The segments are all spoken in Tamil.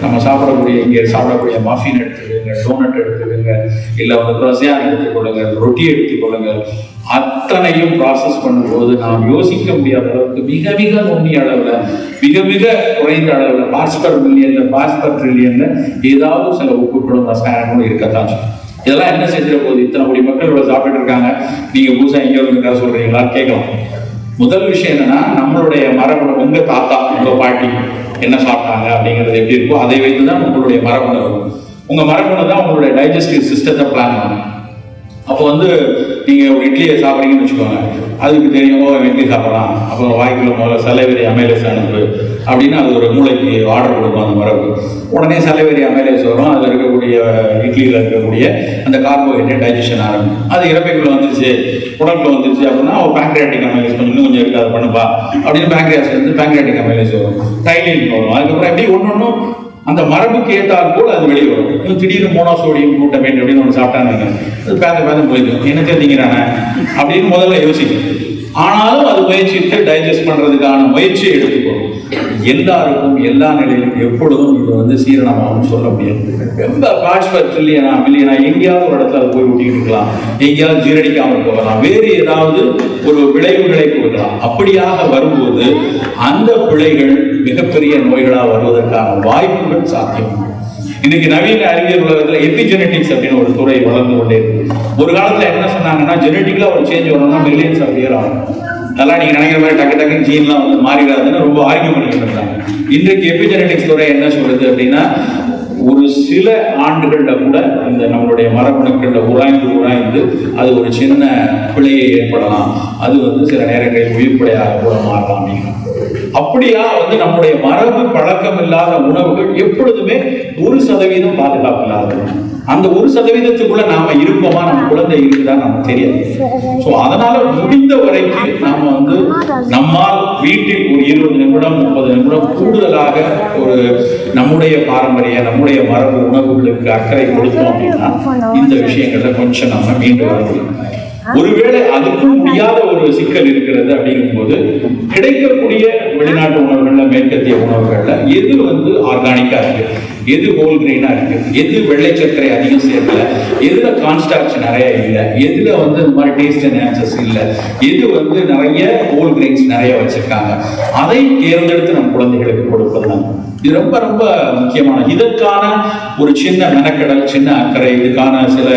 நம்ம சாப்பிடக்கூடிய இங்கே சாப்பிடக்கூடிய மஃபின் எடுத்துக்கோங்க, டோனட் எடுத்துக்கோங்க, இல்லை வந்து குரோசியான் எடுத்துக்கொள்ளுங்க, ரொட்டி எடுத்துக்கொள்ளுங்க, அத்தனையும் ப்ராசஸ் பண்ணும்போது நாம் யோசிக்க முடியாத அளவுக்கு மிக மிக நுண்ணிய அளவில், மிக மிக குறைந்த அளவில், பார்ட்ஸ் பர் மில்லியன்ல, பார்ட்ஸ் பர் ட்ரில்லியன்ல ஏதாவது சில உப்புக்களும் ரசாயனங்களும் இருக்கத்தான். இதெல்லாம் என்ன செஞ்சிட போகுது? இத்தனை கோடி மக்கள் இவ்வளவு சாப்பிட்டு இருக்காங்க, நீங்க புதுசா எங்க வந்து சொல்றீங்களா கேட்கலாம். முதல் விஷயம் என்னன்னா, நம்மளுடைய மரபணு, உங்க தாத்தா உங்க பாட்டி என்ன சாப்பிட்டாங்க அப்படிங்கிறது எப்படி இருக்கோ அதை வைத்துதான் உங்களுடைய மரபணு வரும். உங்க மரபணு தான் உங்களுடைய டைஜஸ்டிவ் சிஸ்டத்தை பிளான் பண்ணும். அப்போ வந்து நீங்க ஒரு இட்லியை சாப்பிட்றீங்கன்னு வச்சுக்கோங்க, அதுக்கு தெரியும் இட்லி சாப்பிடலாம், அப்புறம் வாய்க்குள்ள முதல்ல சலைவரி அமைலேஸ் அனுப்பு அப்படின்னு அது ஒரு மூளைக்கு ஆர்டர் கொடுக்கும் அந்த மரபு. உடனே சலைவரி அமைலேஸ் வரும், அதில் இருக்கக்கூடிய இட்லியில் இருக்கக்கூடிய அந்த கார்போஹைட்ரேட் டைஜஷன் ஆரம்பிக்கும். அது இறப்பைக்குள்ள வந்துருச்சு, உடம்புல வந்துருச்சு அப்படின்னா ஒரு பேங்க்ரியாட்டிக் அமைலேஸ் இன்னும் கொஞ்சம் இருக்கு, அதை பண்ணுப்பா அப்படின்னு பேங்க்ரியாஸ் வந்து பேங்க்ரியாட்டிக் அமைலேஸ் வரும், டைலின் வரும். அதுக்கப்புறம் எப்படி ஒன்று அந்த மரபுக்கு ஏற்றால் போல் அது வெளியே வரும். திடீர்னு மோனோசோடியம் குளூட்டமேட் அப்படின்னு ஒன்று சாப்பிட்டாங்க, அது பேத போயிடும், என்ன தெரிஞ்சுக்கிறானே அப்படின்னு முதல்ல யோசிக்கும். ஆனாலும் அது முயற்சித்து டைஜஸ்ட் பண்றதுக்கான முயற்சியை எடுத்துக்கணும். எல்லாருக்கும் எல்லா நிலையிலும் எப்பொழுதும் இது வந்து சீரணமாகவும் சொல்ல முடியாது. ரொம்ப பார்ட்ஸ் பர் ட்ரில்லியனா மில்லியனா எங்கேயாவது ஒரு இடத்துல அது போய் ஊட்டிக்கிட்டு இருக்கலாம், எங்கேயாவது ஜீரணிக்காமல் போகலாம், வேறு ஏதாவது ஒரு விளைவுகளை கொடுக்கலாம். அப்படியாக வரும்போது அந்த பிழைகள் மிகப்பெரிய நோய்களாக வருவதற்கான வாய்ப்புகள் சாத்தியம். இன்னைக்கு நவீன அறிவியல் உலகத்துல எபிஜெனட்டிக்ஸ் அப்படின்னு ஒரு துறை வளர்ந்து கொண்டே இருக்கு. ஒரு காலத்துல என்ன சொன்னாங்கன்னா, ஜெனட்டிக்கலா ஒரு சேஞ்ச் வரணும்னா மில்லியன்ஸ் ஆஃப் இயர் ஆகும், அதெல்லாம் நீங்க நினைக்கிற மாதிரி டக்கு டக்குன்னு ஜீன்லாம் வந்து மாறிடாதுன்னு ரொம்ப ஆர்கியூ பண்ணிட்டு இருந்தாங்க. இன்றைக்கு எபிஜெனட்டிக்ஸ் துறை என்ன சொல்றது அப்படின்னா, ஒரு சில ஆண்டுகள்ல கூட இந்த நம்மளுடைய மரபணுக்கள்ல உராய்ந்து அது ஒரு சின்ன பிழையை ஏற்படலாம், அது வந்து சில நேரங்களில் உயிர்ப்படையாக கூட மாறலாம் அப்படின்னா. அப்படியா வந்து நம்முடைய மரபு பழக்கம் இல்லாத உணவுகள் எப்பொழுதுமே 1% பாதுகாப்பு இல்லாதது. அந்த 1%க்குள்ள நாம இருப்போமா, நம்ம குழந்தை இருக்குதா நமக்கு தெரியாது. ஸோ அதனால முடிந்த வரைக்கும் நாம வந்து நம்மால் வீட்டில் ஒரு 20 நிமிடம் 30 நிமிடம் கூடுதலாக ஒரு நம்முடைய பாரம்பரிய நம்முடைய மரபு உணவுகளுக்கு அக்கறை கொடுத்தோம் அப்படின்னா இந்த விஷயங்கள்ல கொஞ்சம் நம்ம மீண்டு வர முடியும். ஒருவேளை அதுக்கும் முடியாத ஒரு சிக்கல் இருக்கிறது அப்படிங்கும் போது கிடைக்கக்கூடிய வெளிநாட்டு உணவுகள்ல, மேற்கத்திய உணவுகள்ல எது வந்து ஆர்கானிக்கா இருக்கு, எது ஹோல் கிரெயினா இருக்கு, எது வெள்ளை சர்க்கரை அதிகம் சேர்க்கல, எதுல கான்ஸ்டார்ச் நிறைய இல்லை, எதுல வந்து இந்த மாதிரி டேஸ்ட் என்ஹான்சர்ஸ் இல்லை, எது வந்து நிறைய ஹோல் கிரெயின்ஸ் நிறைய வச்சிருக்காங்க, அதை தேர்ந்தெடுத்து நம் குழந்தைகளுக்கு கொடுப்பதுதான் இது ரொம்ப ரொம்ப முக்கியமான. இதற்கான ஒரு சின்ன மெனக்கடல், சின்ன அக்கறை, இதுக்கான சில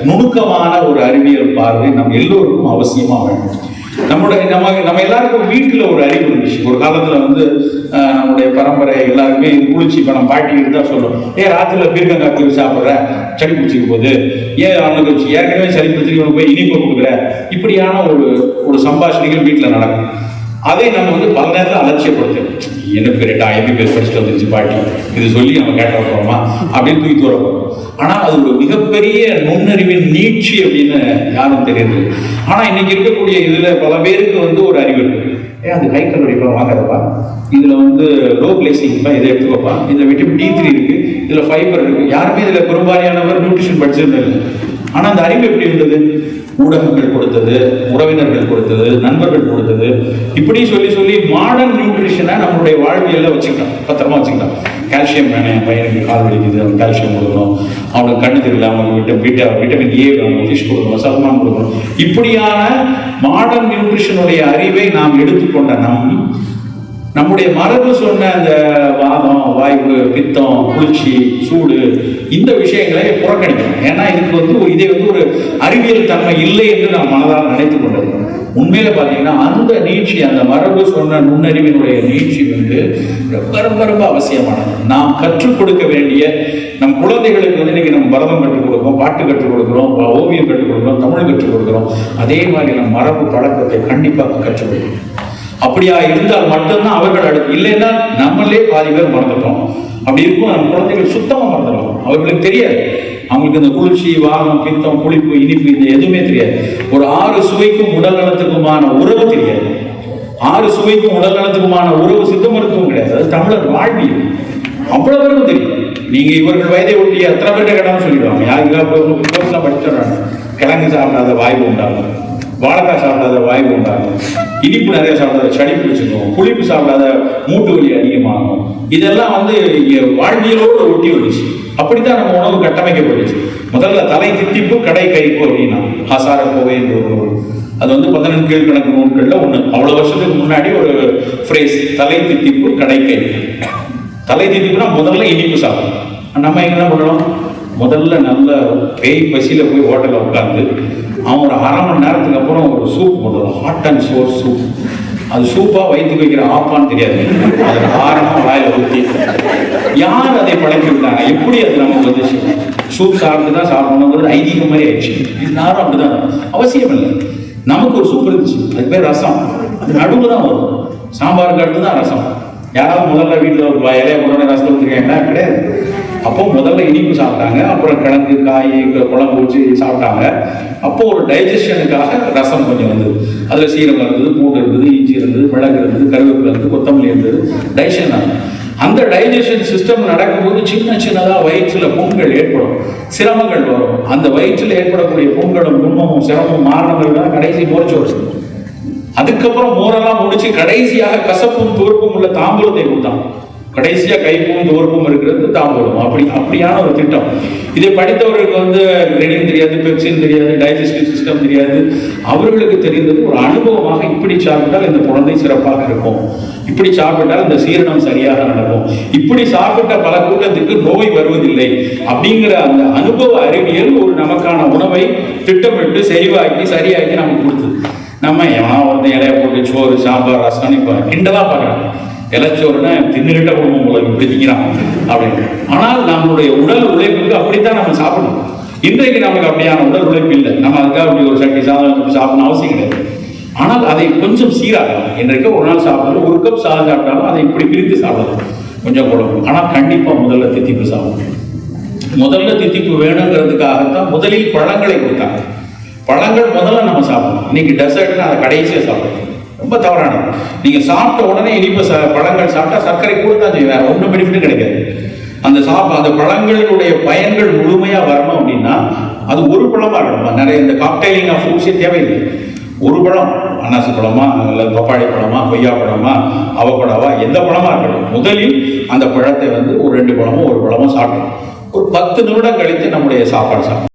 நுணுக்கமான ஒரு அறிவியல் பார்வை நம்ம எல்லோருக்கும் அவசியமா வேண்டும். நம்ம எல்லாருக்கும் வீட்டுல ஒரு அறிவு இருந்துச்சு. ஒரு காலத்துல வந்து நம்முடைய பரம்பரை எல்லாருக்குமே இது குளிச்சு, இப்ப நம்ம பாட்டி இருந்தா சொல்றோம், ராத்திரில பீர்க்கங்காய் போய் சாப்பிடுற, சளி பிடிச்சிக்க போகுது, அவனுக்கு ஏற்கனவே சளி பிடிச்சிக்க போய் இனிப்பு கொடுக்குற, இப்படியான ஒரு சம்பாஷணைகள் வீட்டுல நடக்கும். அதை நம்ம வந்து பல நேரத்தில் அலட்சியப்படுத்தோம். எனக்கு MBBS படிச்சுட்டு வந்துருச்சு பாட்டி, இது சொல்லி நம்ம கேட்ட போறோமா அப்படின்னு தூக்கி தூர போறோம். ஆனா அது ஒரு மிகப்பெரிய நுண்ணறிவின் நீட்சி அப்படின்னு யாரும் தெரியுது. ஆனா இன்னைக்கு இருக்கக்கூடிய இதுல பல பேருக்கு வந்து ஒரு அறிவு இருக்கு, அது ஹை கலோரிப்பா வாங்குறப்பா, இதுல வந்து லோ கிளைசிமிப்பா, இதை எடுத்துக்கோப்பா, இதுல விட்டமின் D3 இருக்கு, இதுல ஃபைபர் இருக்கு. யாருமே இதுல பெரும்பாலானவர் நியூட்ரிஷன் படிச்சிருந்தது இல்லை. ஆனா அந்த அறிவு எப்படி இருந்தது? ஊடகங்கள் கொடுத்தது, உறவினர்கள் கொடுத்தது, நண்பர்கள் கொடுத்தது, இப்படி சொல்லி சொல்லி மாடர்ன் நியூட்ரிஷனை நம்மளுடைய வாழ்வியல்ல வச்சுக்கலாம், பத்திரமா வச்சுக்கலாம். கால்சியம் வேணும், என் பையனுக்கு கால் வலிக்குது, அவனுக்கு கால்சியம் கொடுக்கணும், அவனுக்கு கண்ணு தெரியல, அவனுக்கு விட்டமின் A வேணும், ஃபிஷ் கொடுக்கணும், சல்மான் கொடுக்கணும். இப்படியான மாடர்ன் நியூட்ரிஷனுடைய அறிவை நாம் எடுத்துக்கொண்ட நம்முடைய மரபு சொன்ன அந்த வாதம், வாய்வு, பித்தம், குளிர்ச்சி, சூடு, இந்த விஷயங்களை புறக்கணிக்கணும். ஏன்னா இதுக்கு வந்து இதை வந்து ஒரு அறிவியல் தன்மை இல்லை என்று நாம் மனதால் நினைத்துக் கொண்டிருக்கிறோம். உண்மையில பாத்தீங்கன்னா அந்த நீட்சி, அந்த மரபு சொன்ன நுண்ணறிவினுடைய நீட்சி வந்து ரொம்ப ரொம்ப ரொம்ப அவசியமானது. நாம் கற்றுக் கொடுக்க வேண்டிய நம் குழந்தைகளுக்கு வந்து இன்னைக்கு நம்ம பரதம் கற்றுக் கொடுக்கிறோம், பாட்டு கற்றுக் கொடுக்கிறோம், ஓவியம் கற்றுக் கொடுக்கிறோம், தமிழ் கற்றுக் கொடுக்கிறோம். அதே மாதிரி நம் மரபு பழக்கத்தை கண்டிப்பாக கற்றுக் கொடுக்கணும். அப்படியா இருந்தால் மட்டும்தான் அவர்கள் அடுத்து, இல்லைன்னா நம்மளே பாதி பேர் மறந்துட்டோம். அப்படி இருக்கும், நம்ம குழந்தைகள் சுத்தமா மறந்துடும். அவர்களுக்கு தெரியாது, அவங்களுக்கு இந்த குளிர்ச்சி, வாகம், பித்தம், புளிப்பு, இனிப்பு இந்த எதுவுமே தெரியாது. ஒரு 6 சுவைக்கும் உடல் நலத்துக்குமான உறவு தெரியாது. 6 சுவைக்கும் உடல் நலத்துக்குமான உறவு சித்த மருத்துவம் கிடையாது, அது தமிழர் வாழ்வியல். அவ்வளவு பேருக்கும் தெரியும். நீங்க இவர்கள் வயதை ஒட்டி எத்தனை பேர்கிட்ட கேட்டாலும் சொல்லிடுவாங்க. யாருக்கெல்லாம் படிச்சிடறாங்க, கிழங்கு சாப்பிடாத வாய்வு உண்டாகும், வாழைக்காய் சாப்பிடாத வாய்வு உண்டாகும், இனிப்பு நிறைய சாப்பிடாத சளி பிடிச்சிக்கும், புளிப்பு சாப்பிடாத மூட்டு வலி அதிகமாகும், இதெல்லாம் வந்து வாழ்வியலோடு ஒட்டி வந்துச்சு. அப்படித்தான் நம்ம உணவு கட்டமைக்கப்பட்டுச்சு. முதல்ல தலை தித்திப்பு கடை கைப்பு அப்படின்னா ஆசார கோவை என்ற ஒரு நூல். அது வந்து 14 கீழ்கணக்கு நூல்களில் ஒன்று. அவ்வளோ வருஷத்துக்கு முன்னாடி ஒரு ஃப்ரேஸ், தலை தித்திப்பு கடை கை. தலை தித்திப்புனா முதல்ல இனிப்பு சாப்பிடும். நம்ம எங்க என்ன பண்ணுறோம், முதல்ல நல்ல பேய் பசியில் போய் ஹோட்டலில் உட்காந்து அவன் ஒரு அரை மணி நேரத்துக்கு அப்புறம் ஒரு சூப் கொண்டு வரும், ஹாட் அண்ட் சோர் சூப். அது சூப்பாக வயிற்றுக்கு வைக்கிற ஆப்பான்னு தெரியாது, அது ஆரமாக வாயில் ஊற்றி. யார் அதை பழக்கி விட்டாங்க, எப்படி அது நமக்கு வந்துச்சு? சூப் சாப்பிட்டு தான் சாப்பிடணுங்கிறது ஐதீகம் மாதிரி ஆயிடுச்சு. எல்லாரும் அப்படிதான். அவசியம் இல்லை. நமக்கு ஒரு சூப் இருந்துச்சு, அது பேர் ரசம். அது நடுவில் தான் வரும். சாம்பாருக்கு அடுத்து தான் ரசம். யாராவது முதல்ல வீட்டில் ஒரு இலைய உடனே ரசம் ஊற்றிருக்கீங்களா? கிடையாது. அப்போ முதல்ல இனிப்பு சாப்பிட்டாங்க, அப்புறம் கிழங்கு காய் குழம்பு வச்சு சாப்பிட்டாங்க. அப்போ ஒரு டைஜஷனுக்காக ரசம் கொஞ்சம் வந்தது. அதில் சீரகம் இருந்தது, பூண்டு இருந்தது, இஞ்சி இருந்தது, மிளகு இருந்தது, கருவேப்பிலை இருந்தது, கொத்தமல்லி இருந்தது. டைஜஷன் ஆகும். அந்த டைஜஷன் சிஸ்டம் நடக்கும்போது சின்ன சின்னதாக வயிற்றில் புண்கள் ஏற்படும், சிரமங்கள் வரும். அந்த வயிற்றில் ஏற்படக்கூடிய புண்களும் புண்மமும் சிரமமும் மாறணுங்கிறது தான் கடைசி மோர்ச்சோறு. அதுக்கப்புறம் மோரெல்லாம் முடிச்சு கடைசியாக கசப்பும் தோற்பும் உள்ள தாம்பூலத்தை கொடுத்தான். கடைசியா கைப்பும் தோற்பும் இருக்கிறது தாம்பூலம். அப்படியான ஒரு திட்டம். இதை படித்தவர்களுக்கு வந்து ரெனின் தெரியாது, பெப்சின் தெரியாது, டைஜஸ்டிவ் சிஸ்டம் தெரியாது. அவர்களுக்கு தெரிந்தது ஒரு அனுபவமாக, இப்படி சாப்பிட்டால் இந்த குழந்தை சிறப்பாக இருக்கும், இப்படி சாப்பிட்டால் இந்த சீரணம் சரியாக நடக்கும், இப்படி சாப்பிட்ட பல கூட்டத்துக்கு நோய் வருவதில்லை அப்படிங்கிற அந்த அனுபவ அறிவியல் ஒரு நமக்கான உணவை திட்டமிட்டு சரியாக்கி நமக்கு கொடுத்தது. நம்ம எவனா வந்து இலைய போட்டு சோறு சாம்பார் ரசம் இப்போ கிண்டலா பார்க்குறாங்க. இலைச்சோறுனா தின்னுகிட்ட குடும்பம் உங்களுக்கு இப்படி திங்கிறான் அப்படின்னு. ஆனால் நம்மளுடைய உடல் உழைப்புக்கு அப்படித்தான் நம்ம சாப்பிடணும். இன்றைக்கு நமக்கு அப்படியான உடல் உழைப்பு இல்லை. நம்ம அதுக்காக அப்படி ஒரு சட்டி சாதம் சாப்பிடணும் அவசியம் கிடையாது. ஆனால் அதை கொஞ்சம் சீராகலாம். இன்றைக்கு ஒரு நாள் சாப்பிடணும், ஒரு கப் சாதம் சாப்பிட்டாலும் அதை இப்படி பிரித்து சாப்பிடலாம், கொஞ்சம் குழம்பு. ஆனால் கண்டிப்பாக முதல்ல தித்திப்பு சாப்பிடணும். முதல்ல தித்திப்பு வேணுங்கிறதுக்காகத்தான் முதலில் பழங்களை கொடுத்தாங்க. பழங்கள் முதல்ல நம்ம சாப்பிடணும். இன்னைக்கு டெசர்ட்னு அதை கடைசியாக சாப்பிடணும், ரொம்ப தவறானது. நீங்கள் சாப்பிட்ட உடனே இனிப்பு பழங்கள் சாப்பிட்டா சர்க்கரை கூட தான் செய்யும், வேற ஒன்றும் பெனிஃபிட்டும் கிடைக்காது. அந்த பழங்களுடைய பயன்கள் முழுமையாக வரணும் அப்படின்னா அது ஒரு பழமாக இருக்கணும். நிறைய இந்த காக்டைலிங் ஆஃப் ஃப்ரூட்ஸே தேவையில்லை. ஒரு பழம், அன்னாசி பழமா இல்லை பப்பாளி பழமா, கொய்யா பழமா, அவகோடாவா, எந்த பழமா இருக்கட்டும், முதலில் அந்த பழத்தை வந்து ஒரு 2 பழமோ ஒரு பழமோ சாப்பிடணும். ஒரு 10 நிமிடம் கழித்து நம்முடைய சாப்பாடு சாப்பிடணும்.